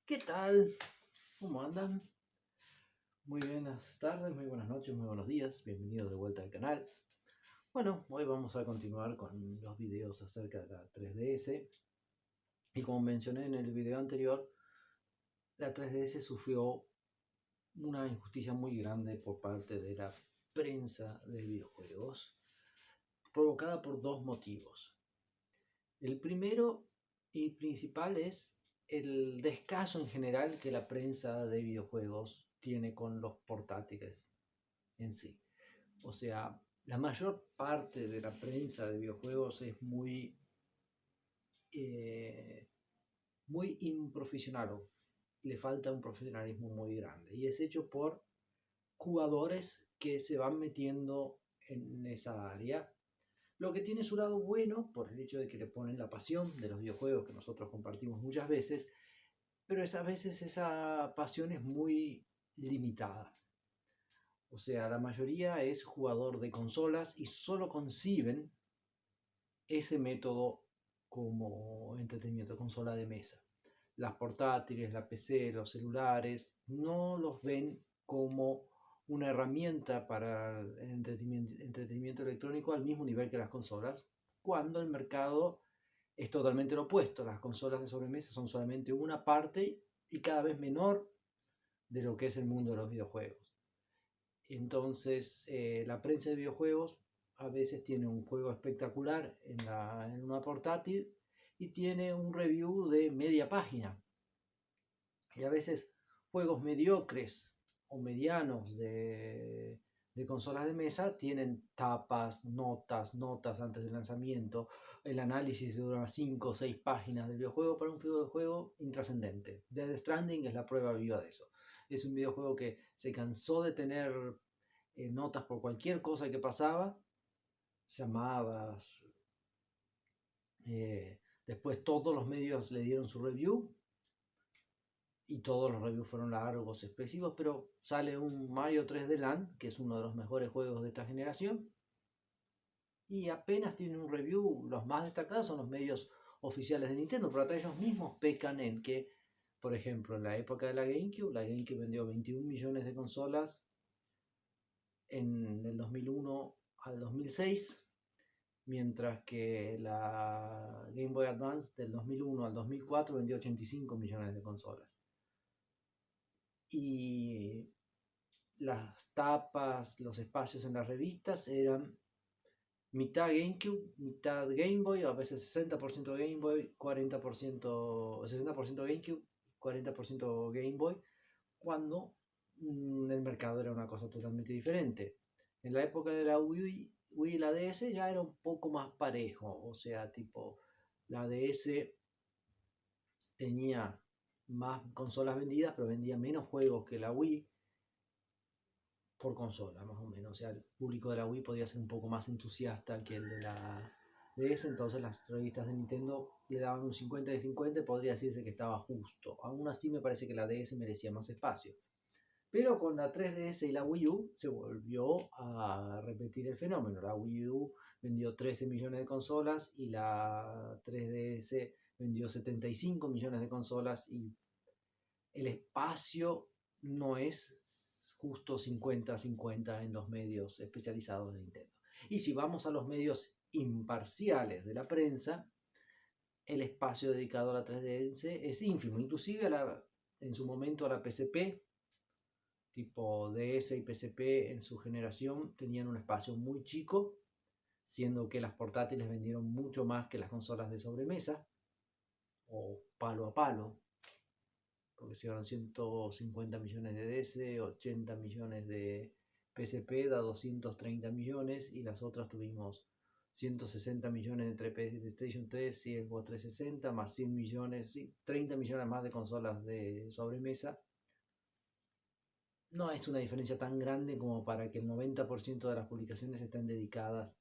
¿Qué tal? ¿Cómo andan? Muy buenas tardes, muy buenas noches, muy buenos días. Bienvenidos de vuelta al canal. Bueno, hoy vamos a continuar con los videos acerca de la 3DS. Y como mencioné en el video anterior, la 3DS sufrió una injusticia muy grande por parte de la prensa de videojuegos, provocada por dos motivos. El primero y principal es el descaso en general que la prensa de videojuegos tiene con los portátiles en sí. O sea, la mayor parte de la prensa de videojuegos es muy improfesional, o le falta un profesionalismo muy grande, y es hecho por jugadores que se van metiendo en esa área. Lo que tiene su lado bueno por el hecho de que le ponen la pasión de los videojuegos que nosotros compartimos muchas veces, pero a veces esa pasión es muy limitada. O sea, la mayoría es jugador de consolas y solo conciben ese método como entretenimiento, consola de mesa. Las portátiles, la PC, los celulares, no los ven como una herramienta para el entretenimiento electrónico al mismo nivel que las consolas, cuando el mercado es totalmente lo opuesto. Las consolas de sobremesa son solamente una parte y cada vez menor de lo que es el mundo de los videojuegos. Entonces, la prensa de videojuegos a veces tiene un juego espectacular en una portátil y tiene un review de media página. Y a veces juegos mediocres o medianos de consolas de mesa tienen tapas, notas antes del lanzamiento. El análisis dura 5 o 6 páginas del videojuego para un videojuego intrascendente. Death Stranding es la prueba viva de eso. Es un videojuego que se cansó de tener notas por cualquier cosa que pasaba, llamadas. Después todos los medios le dieron su review y todos los reviews fueron largos, expresivos, pero sale un Mario 3D Land, que es uno de los mejores juegos de esta generación, y apenas tiene un review. Los más destacados son los medios oficiales de Nintendo, pero hasta ellos mismos pecan en que, por ejemplo, en la época de la GameCube vendió 21 millones de consolas en el 2001 al 2006, mientras que la Game Boy Advance del 2001 al 2004 vendió 85 millones de consolas. Y las tapas, los espacios en las revistas eran mitad GameCube, mitad Game Boy, a veces 60% Game Boy, 40%, 60% GameCube, 40% Game Boy, cuando el mercado era una cosa totalmente diferente. En la época de la Wii y la DS ya era un poco más parejo, o sea, tipo, la DS tenía más consolas vendidas, pero vendía menos juegos que la Wii por consola, más o menos. O sea, el público de la Wii podía ser un poco más entusiasta que el de la DS, entonces las revistas de Nintendo le daban un 50 de 50, podría decirse que estaba justo. Aún así me parece que la DS merecía más espacio. Pero con la 3DS y la Wii U se volvió a repetir el fenómeno. La Wii U vendió 13 millones de consolas y la 3DS vendió 75 millones de consolas, y el espacio no es justo 50-50 en los medios especializados de Nintendo. Y si vamos a los medios imparciales de la prensa, el espacio dedicado a la 3DS es ínfimo. Inclusive en su momento a la PSP, tipo DS y PSP en su generación, tenían un espacio muy chico, siendo que las portátiles vendieron mucho más que las consolas de sobremesa o palo a palo, porque se llevaron 150 millones de DS, 80 millones de PSP, da 230 millones, y las otras tuvimos 160 millones entre PlayStation 3 y Xbox 360, más 100 millones, 30 millones más de consolas de sobremesa. No es una diferencia tan grande como para que el 90% de las publicaciones estén dedicadas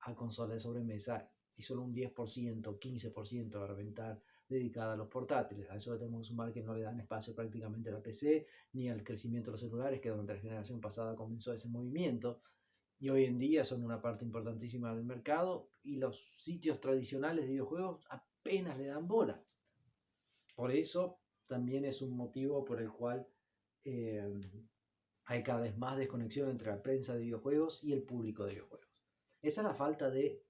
a consolas de sobremesa y solo un 10%, 15% a reventar dedicada a los portátiles. A eso le tenemos que sumar que no le dan espacio prácticamente a la PC ni al crecimiento de los celulares, que durante la generación pasada comenzó ese movimiento, y hoy en día son una parte importantísima del mercado, y los sitios tradicionales de videojuegos apenas le dan bola. Por eso también es un motivo por el cual eh, hay cada vez más desconexión entre la prensa de videojuegos y el público de videojuegos. Esa es la falta de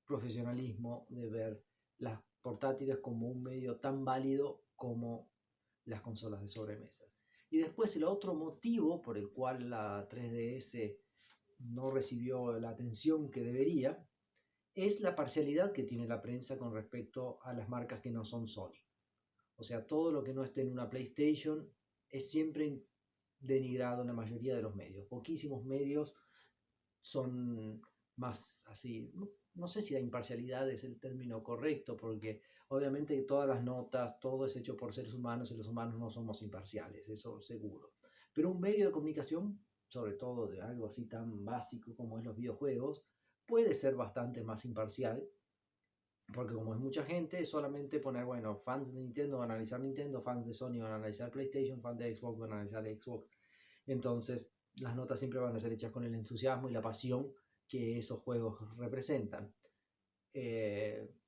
profesionalismo, de ver las portátiles como un medio tan válido como las consolas de sobremesa. Y después el otro motivo por el cual la 3DS no recibió la atención que debería es la parcialidad que tiene la prensa con respecto a las marcas que no son Sony. O sea, todo lo que no esté en una PlayStation es siempre denigrado en la mayoría de los medios. Poquísimos medios son más así. No sé si la imparcialidad es el término correcto, porque obviamente todas las notas, todo es hecho por seres humanos y los humanos no somos imparciales, eso seguro. Pero un medio de comunicación, sobre todo de algo así tan básico como es los videojuegos, puede ser bastante más imparcial, porque como es mucha gente, solamente poner, bueno, fans de Nintendo van a analizar Nintendo, fans de Sony van a analizar PlayStation, fans de Xbox van a analizar Xbox. Entonces, las notas siempre van a ser hechas con el entusiasmo y la pasión que esos juegos representan.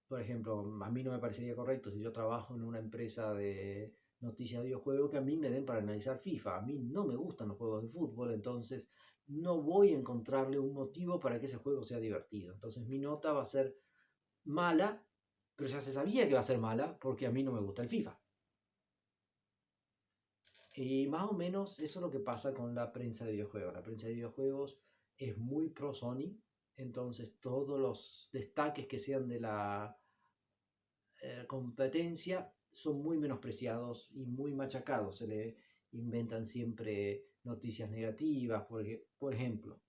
Por ejemplo, a mí no me parecería correcto si yo trabajo en una empresa de noticias de videojuegos que a mí me den para analizar FIFA. A mí no me gustan los juegos de fútbol, entonces no voy a encontrarle un motivo para que ese juego sea divertido. Entonces mi nota va a ser mala, pero ya se sabía que va a ser mala porque a mí no me gusta el FIFA. Y más o menos eso es lo que pasa con la prensa de videojuegos. La prensa de videojuegos es muy pro Sony, entonces todos los destaques que sean de la competencia son muy menospreciados y muy machacados. Se le inventan siempre noticias negativas, porque, por ejemplo,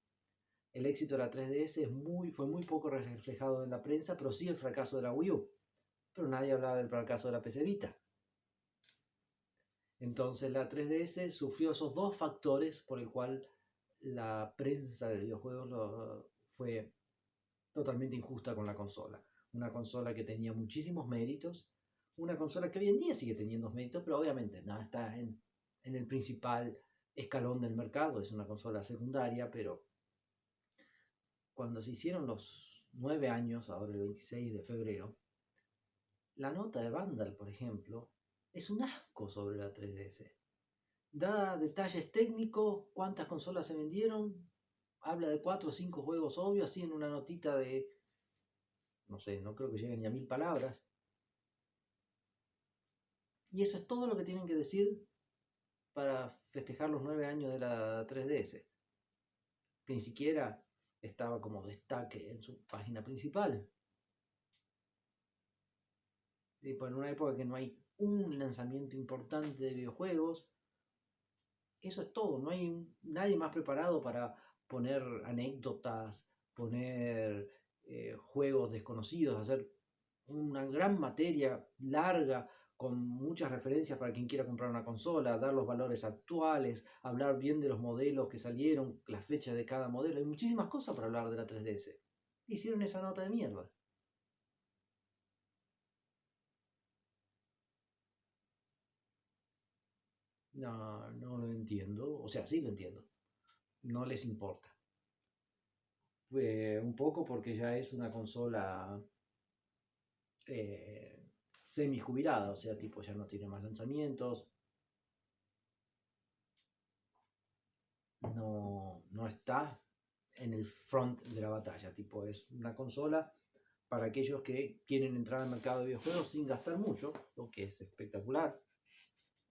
el éxito de la 3DS fue muy poco reflejado en la prensa, pero sí el fracaso de la Wii U. Pero nadie hablaba del fracaso de la PC Vita. Entonces la 3DS sufrió esos dos factores por el cual la prensa de videojuegos fue totalmente injusta con la consola. Una consola que tenía muchísimos méritos, una consola que hoy en día sigue teniendo méritos, pero obviamente no está en el principal escalón del mercado, es una consola secundaria, pero cuando se hicieron los 9 años, ahora el 26 de febrero, la nota de Vandal, por ejemplo, es un asco sobre la 3DS. Da detalles técnicos, cuántas consolas se vendieron, habla de 4 o 5 juegos obvios, así en una notita de, no sé, no creo que lleguen ni a 1000 palabras. Y eso es todo lo que tienen que decir para festejar los 9 años de la 3DS, que ni siquiera estaba como destaque en su página principal. Y pues en una época que no hay un lanzamiento importante de videojuegos, eso es todo, no hay nadie más preparado para poner anécdotas, poner juegos desconocidos, hacer una gran materia larga con muchas referencias para quien quiera comprar una consola, dar los valores actuales, hablar bien de los modelos que salieron, la fecha de cada modelo. Hay muchísimas cosas para hablar de la 3DS. Hicieron esa nota de mierda. No, no lo entiendo. O sea, sí lo entiendo. No les importa. Un poco porque ya es una consola semi jubilada, o sea, tipo ya no tiene más lanzamientos, no está en el front de la batalla, tipo es una consola para aquellos que quieren entrar al mercado de videojuegos sin gastar mucho, lo que es espectacular,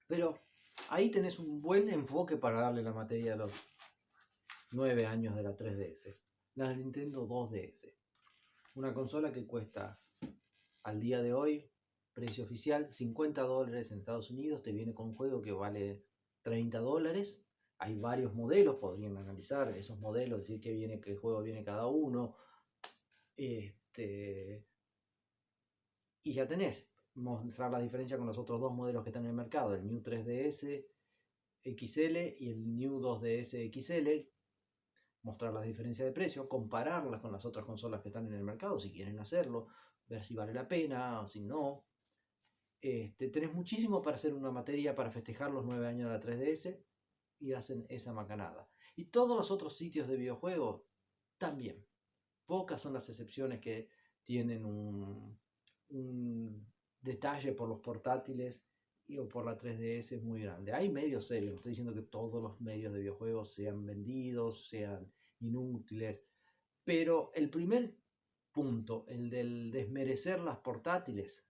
pero ahí tenés un buen enfoque para darle la materia a los 9 años de la 3DS, la Nintendo 2DS, una consola que cuesta al día de hoy, precio oficial, $50 en Estados Unidos, te viene con un juego que vale $30. Hay varios modelos, podrían analizar esos modelos, decir qué juego viene cada uno. Y ya tenés, mostrar la diferencia con los otros dos modelos que están en el mercado, el New 3DS XL y el New 2DS XL, mostrar las diferencias de precio, compararlas con las otras consolas que están en el mercado, si quieren hacerlo, ver si vale la pena o si no. Tenés muchísimo para hacer una materia para festejar los 9 años de la 3DS y hacen esa macanada. Y todos los otros sitios de videojuegos también. Pocas son las excepciones que tienen un detalle por los portátiles o por la 3DS es muy grande. Hay medios serios, no estoy diciendo que todos los medios de videojuegos sean vendidos, sean inútiles, pero el primer punto, el del desmerecer las portátiles,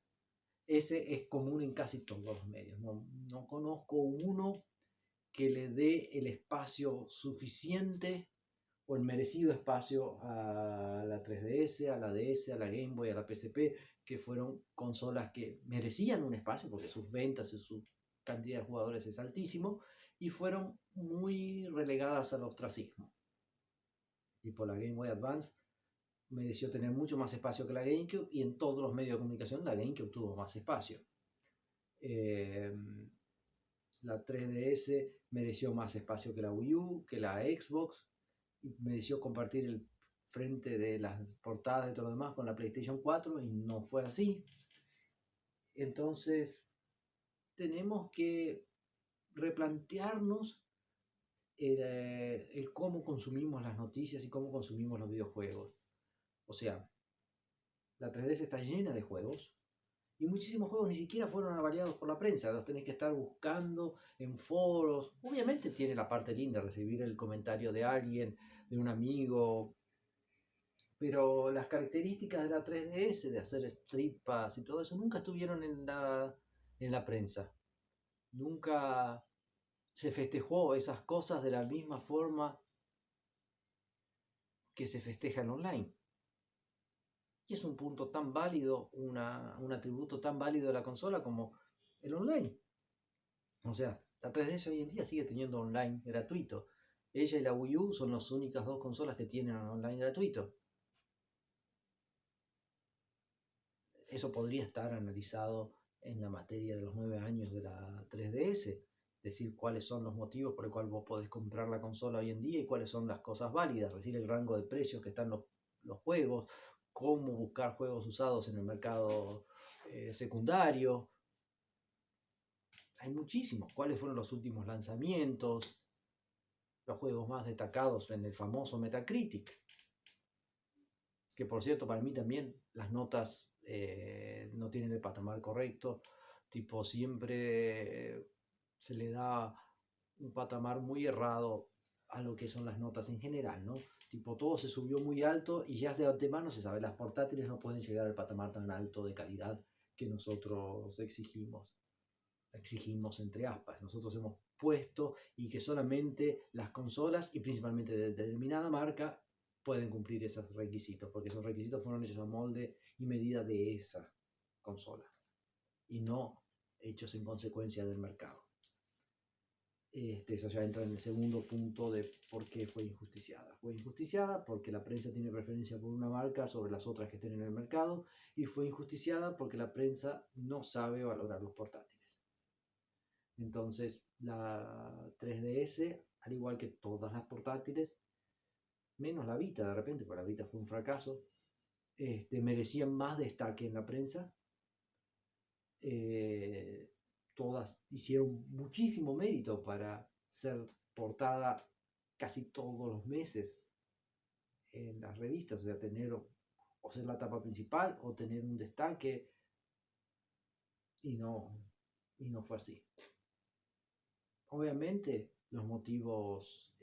ese es común en casi todos los medios. No conozco uno que le dé el espacio suficiente o el merecido espacio a la 3DS, a la DS, a la Game Boy, a la PSP, que fueron consolas que merecían un espacio porque sus ventas y su cantidad de jugadores es altísimo, y fueron muy relegadas al ostracismo. Tipo la Game Boy Advance mereció tener mucho más espacio que la GameCube, y en todos los medios de comunicación la GameCube tuvo más espacio. La 3DS mereció más espacio que la Wii U, que la Xbox, y mereció compartir el frente de las portadas y todo lo demás con la PlayStation 4, y no fue así. Entonces tenemos que replantearnos el cómo consumimos las noticias y cómo consumimos los videojuegos. O sea, la 3DS está llena de juegos, y muchísimos juegos ni siquiera fueron avaliados por la prensa, los tenés que estar buscando en foros. Obviamente tiene la parte linda, recibir el comentario de alguien, de un amigo, pero las características de la 3DS, de hacer Street Pass y todo eso, nunca estuvieron en la prensa. Nunca se festejó esas cosas de la misma forma que se festejan online. Y es un punto tan válido, un atributo tan válido de la consola como el online. O sea, la 3DS hoy en día sigue teniendo online gratuito. Ella y la Wii U son las únicas dos consolas que tienen online gratuito. Eso podría estar analizado en la materia de los 9 años de la 3DS. Decir cuáles son los motivos por el cual vos podés comprar la consola hoy en día y cuáles son las cosas válidas. Decir el rango de precios que están los juegos, cómo buscar juegos usados en el mercado secundario. Hay muchísimos. ¿Cuáles fueron los últimos lanzamientos? Los juegos más destacados en el famoso Metacritic. Que por cierto, para mí también las notas no tienen el patamar correcto. Tipo, siempre se le da un patamar muy errado a lo que son las notas en general, ¿no? Tipo, todo se subió muy alto y ya de antemano se sabe, las portátiles no pueden llegar al patamar tan alto de calidad que nosotros exigimos entre aspas. Nosotros hemos puesto y que solamente las consolas y principalmente de determinada marca pueden cumplir esos requisitos, porque esos requisitos fueron hechos a molde y medida de esa consola y no hechos en consecuencia del mercado. Eso ya entra en el segundo punto de por qué fue injusticiada. Fue injusticiada porque la prensa tiene preferencia por una marca sobre las otras que estén en el mercado, y fue injusticiada porque la prensa no sabe valorar los portátiles. Entonces, la 3DS, al igual que todas las portátiles, menos la Vita de repente, porque la Vita fue un fracaso, merecían más destaque en la prensa. Todas hicieron muchísimo mérito para ser portada casi todos los meses en las revistas, o sea, tener o ser la tapa principal o tener un destaque, y no fue así. Obviamente los motivos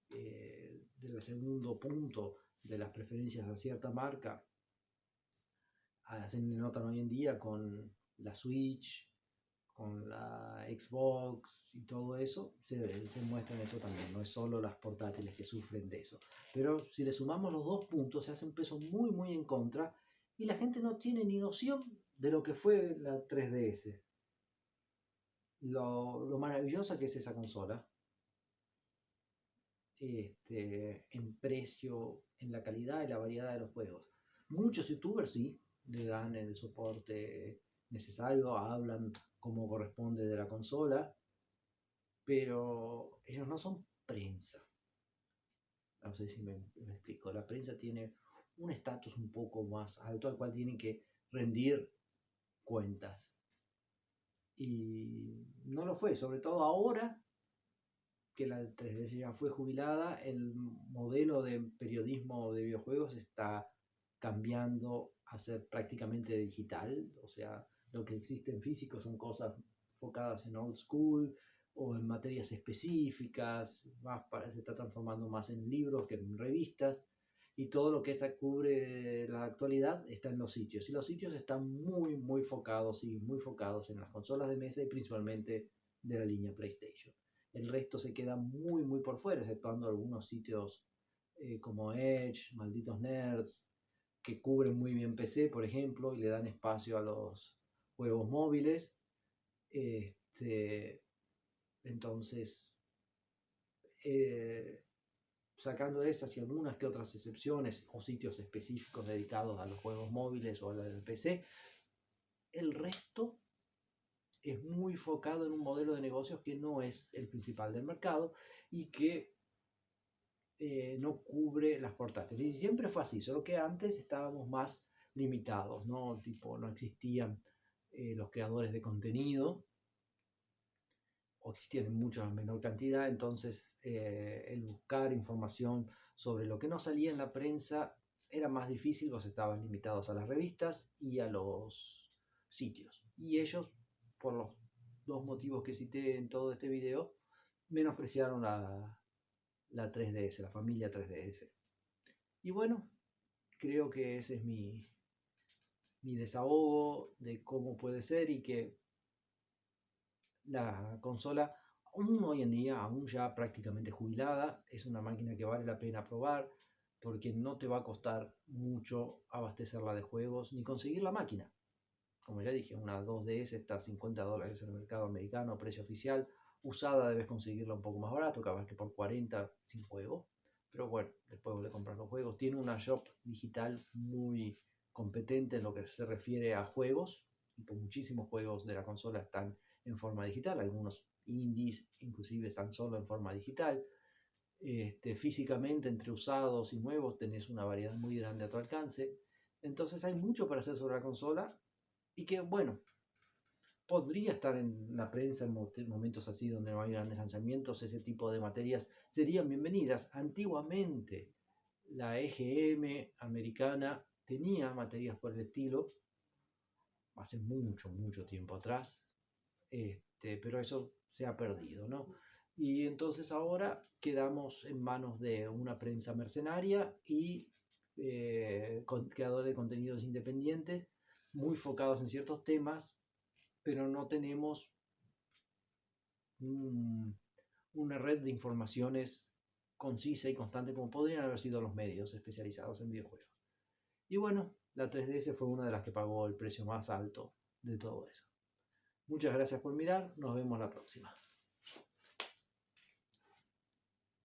del segundo punto de las preferencias a cierta marca se notan hoy en día con la Switch, con la Xbox y todo eso, se muestra en eso también. No es solo las portátiles que sufren de eso. Pero si le sumamos los dos puntos, se hace un peso muy, muy en contra, y la gente no tiene ni noción de lo que fue la 3DS. Lo maravillosa que es esa consola, en precio, en la calidad y la variedad de los juegos. Muchos youtubers sí le dan el soporte necesario, hablan como corresponde de la consola, pero ellos no son prensa. No sé si me explico. La prensa tiene un estatus un poco más alto al cual tienen que rendir cuentas. Y no lo fue, sobre todo ahora que la 3DS ya fue jubilada, el modelo de periodismo de videojuegos está cambiando a ser prácticamente digital. O sea, lo que existe en físico son cosas enfocadas en old school o en materias específicas, se está transformando más en libros que en revistas, y todo lo que esa cubre la actualidad está en los sitios. Y los sitios están muy focados y muy focados en las consolas de mesa y principalmente de la línea PlayStation. El resto se queda muy por fuera, exceptuando algunos sitios como Edge, Malditos Nerds, que cubren muy bien PC, por ejemplo, y le dan espacio a los juegos móviles. Entonces, sacando esas y algunas que otras excepciones o sitios específicos dedicados a los juegos móviles o a la del PC, el resto es muy focado en un modelo de negocios que no es el principal del mercado y que no cubre las portátiles. Y siempre fue así, solo que antes estábamos más limitados, ¿no? Tipo, no existían los creadores de contenido, o existían en mucha menor cantidad, entonces el buscar información sobre lo que no salía en la prensa era más difícil, pues estaban limitados a las revistas y a los sitios. Y ellos, por los dos motivos que cité en todo este video, menospreciaron la 3DS, la familia 3DS. Y bueno, creo que ese es mi desahogo de cómo puede ser, y que la consola, aún hoy en día, aún ya prácticamente jubilada, es una máquina que vale la pena probar, porque no te va a costar mucho abastecerla de juegos ni conseguir la máquina. Como ya dije, una 2DS está a $50 en el mercado americano, precio oficial. Usada debes conseguirla un poco más barato, capaz que por 40 sin juego. Pero bueno, después de comprar los juegos. Tiene una shop digital muy competente en lo que se refiere a juegos. Muchísimos juegos de la consola están en forma digital. Algunos indies inclusive están solo en forma digital. Físicamente, entre usados y nuevos, tenés una variedad muy grande a tu alcance. Entonces hay mucho para hacer sobre la consola, y que, bueno, podría estar en la prensa en momentos así donde no hay grandes lanzamientos. Ese tipo de materias serían bienvenidas. Antiguamente la EGM americana tenía materias por el estilo, hace mucho tiempo atrás, pero eso se ha perdido, ¿no? Y entonces ahora quedamos en manos de una prensa mercenaria y creadores de contenidos independientes muy focados en ciertos temas, pero no tenemos una red de informaciones concisa y constante como podrían haber sido los medios especializados en videojuegos. Y bueno, la 3DS fue una de las que pagó el precio más alto de todo eso. Muchas gracias por mirar, nos vemos la próxima.